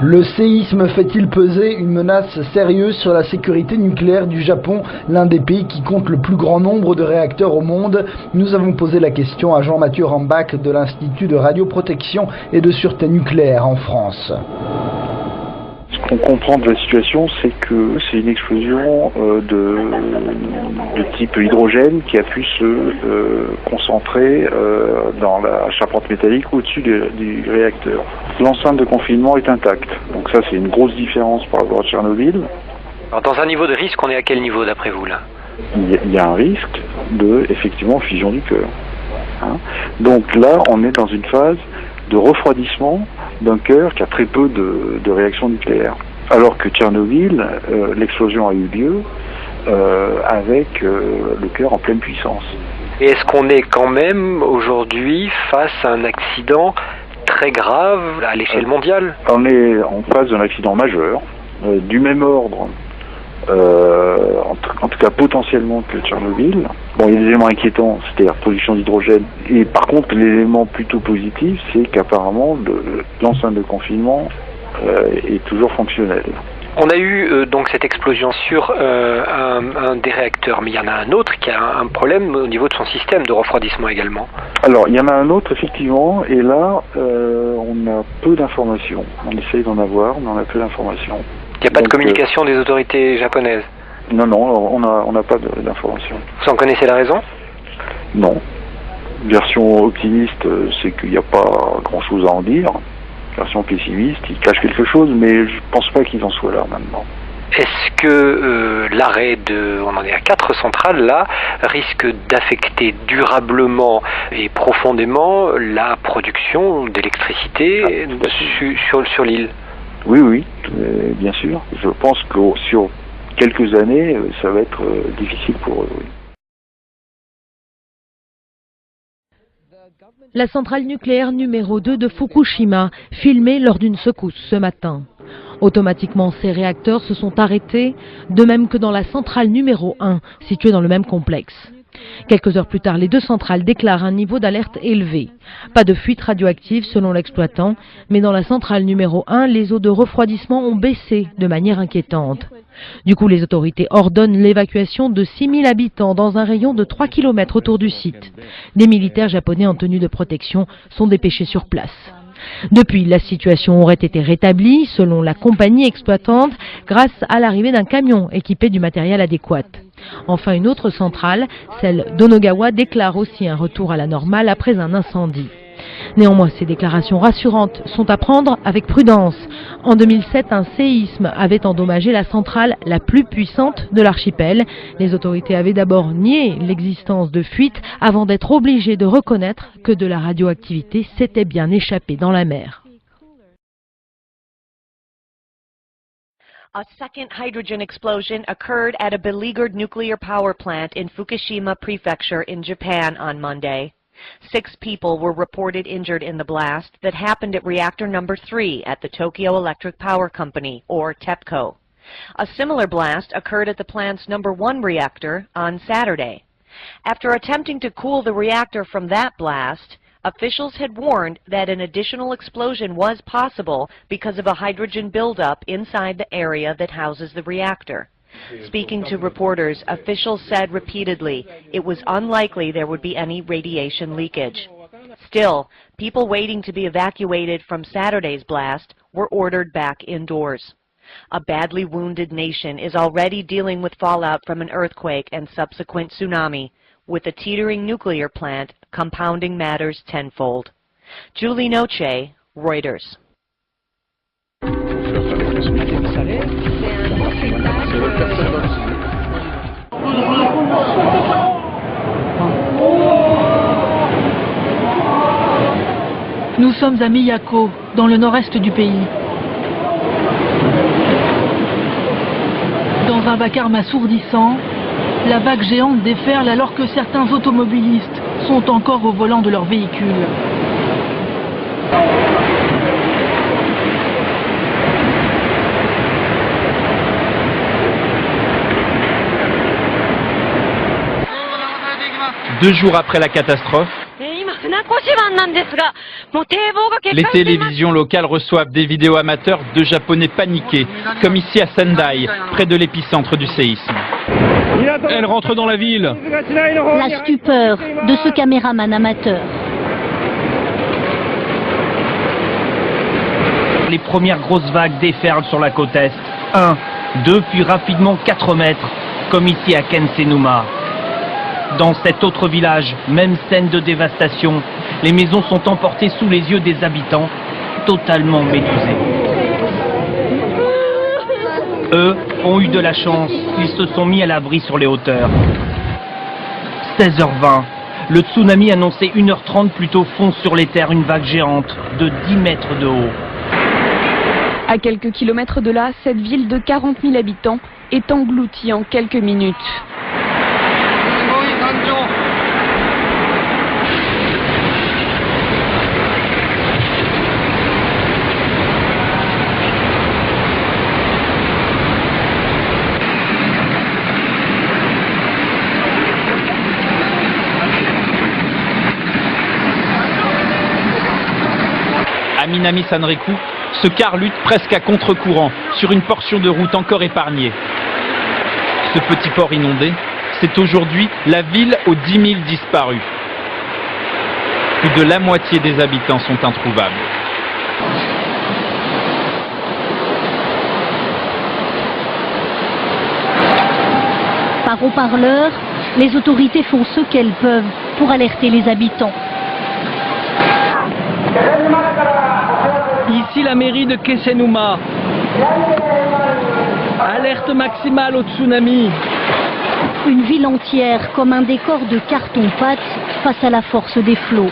Le séisme fait-il peser une menace sérieuse sur la sécurité nucléaire du Japon, l'un des pays qui compte le plus grand nombre de réacteurs au monde? Nous avons posé la question à Jean-Mathieu Rambach de l'Institut de radioprotection et de sûreté nucléaire en France. Ce qu'on comprend de la situation, c'est que c'est une explosion de type hydrogène qui a pu se concentrer dans la charpente métallique au-dessus du réacteur. L'enceinte de confinement est intacte, donc ça c'est une grosse différence par rapport à Tchernobyl. Alors dans un niveau de risque, on est à quel niveau d'après vous là? Il y a un risque de, effectivement, fusion du cœur. Donc là, on est dans une phase de refroidissement d'un cœur qui a très peu de réactions nucléaires. Alors que Tchernobyl, l'explosion a eu lieu avec le cœur en pleine puissance. Et est-ce qu'on est quand même aujourd'hui face à un accident très grave à l'échelle mondiale? On est en face d'un accident majeur, du même ordre, en tout cas potentiellement que Tchernobyl. Bon, il y a des éléments inquiétants, c'est-à-dire production d'hydrogène. Et par contre, l'élément plutôt positif, c'est qu'apparemment l'enceinte de confinement est toujours fonctionnelle. On a eu donc cette explosion sur un des réacteurs, mais il y en a un autre qui a un problème au niveau de son système de refroidissement également. Alors, il y en a un autre, effectivement, et là, on a peu d'informations. On essaye d'en avoir, mais on a peu d'informations. Il n'y a pas de communication des autorités japonaises? Non, on n'a pas d'informations. Vous en connaissez la raison? Non. Version optimiste, c'est qu'il n'y a pas grand-chose à en dire. Version pessimiste, ils cachent quelque chose, mais je pense pas qu'ils en soient là maintenant. Est-ce que l'arrêt on en est à 4 centrales là, risque d'affecter durablement et profondément la production d'électricité sur l'île? Oui, bien sûr. Je pense que sur quelques années, ça va être difficile pour eux. Oui. La centrale nucléaire numéro 2 de Fukushima, filmée lors d'une secousse ce matin. Automatiquement, ces réacteurs se sont arrêtés, de même que dans la centrale numéro 1, située dans le même complexe. Quelques heures plus tard, les deux centrales déclarent un niveau d'alerte élevé. Pas de fuite radioactive selon l'exploitant, mais dans la centrale numéro 1, les eaux de refroidissement ont baissé de manière inquiétante. Du coup, les autorités ordonnent l'évacuation de 6000 habitants dans un rayon de 3 km autour du site. Des militaires japonais en tenue de protection sont dépêchés sur place. Depuis, la situation aurait été rétablie, selon la compagnie exploitante, grâce à l'arrivée d'un camion équipé du matériel adéquat. Enfin, une autre centrale, celle d'Onogawa, déclare aussi un retour à la normale après un incendie. Néanmoins, ces déclarations rassurantes sont à prendre avec prudence. En 2007, un séisme avait endommagé la centrale la plus puissante de l'archipel. Les autorités avaient d'abord nié l'existence de fuites avant d'être obligées de reconnaître que de la radioactivité s'était bien échappée dans la mer. A second hydrogen explosion occurred at a beleaguered nuclear power plant in Fukushima Prefecture in Japan on Monday. 6 people were reported injured in the blast that happened at reactor number 3 at the Tokyo Electric Power Company, or TEPCO. A similar blast occurred at the plant's number 1 reactor on Saturday. After attempting to cool the reactor from that blast, officials had warned that an additional explosion was possible because of a hydrogen buildup inside the area that houses the reactor. Speaking to reporters, officials said repeatedly it was unlikely there would be any radiation leakage. Still, people waiting to be evacuated from Saturday's blast were ordered back indoors. A badly wounded nation is already dealing with fallout from an earthquake and subsequent tsunami, with a teetering nuclear plant compounding matters tenfold. Julie Noche, Reuters. Nous sommes à Miyako, dans le nord-est du pays. Dans un vacarme assourdissant, la vague géante déferle alors que certains automobilistes sont encore au volant de leur véhicule. Deux jours après la catastrophe, Les télévisions locales reçoivent des vidéos amateurs de Japonais paniqués, comme ici à Sendai, près de l'épicentre du séisme. Elle rentre dans la ville. La stupeur de ce caméraman amateur. Les premières grosses vagues déferlent sur la côte est. 1, 2, puis rapidement 4 mètres, comme ici à Kensenuma. Dans cet autre village, même scène de dévastation, les maisons sont emportées sous les yeux des habitants, totalement médusés. Eux ont eu de la chance, ils se sont mis à l'abri sur les hauteurs. 16h20, le tsunami annoncé 1h30 plus tôt fonce sur les terres une vague géante de 10 mètres de haut. À quelques kilomètres de là, cette ville de 40 000 habitants est engloutie en quelques minutes. À Minami-Sanriku, ce car lutte presque à contre-courant sur une portion de route encore épargnée. Ce petit port inondé, c'est aujourd'hui la ville aux 10 000 disparus. Plus de la moitié des habitants sont introuvables. Par haut-parleur, les autorités font ce qu'elles peuvent pour alerter les habitants. Ici la mairie de Kensenuma. Alerte maximale au tsunami. Une ville entière comme un décor de carton-pâte face à la force des flots.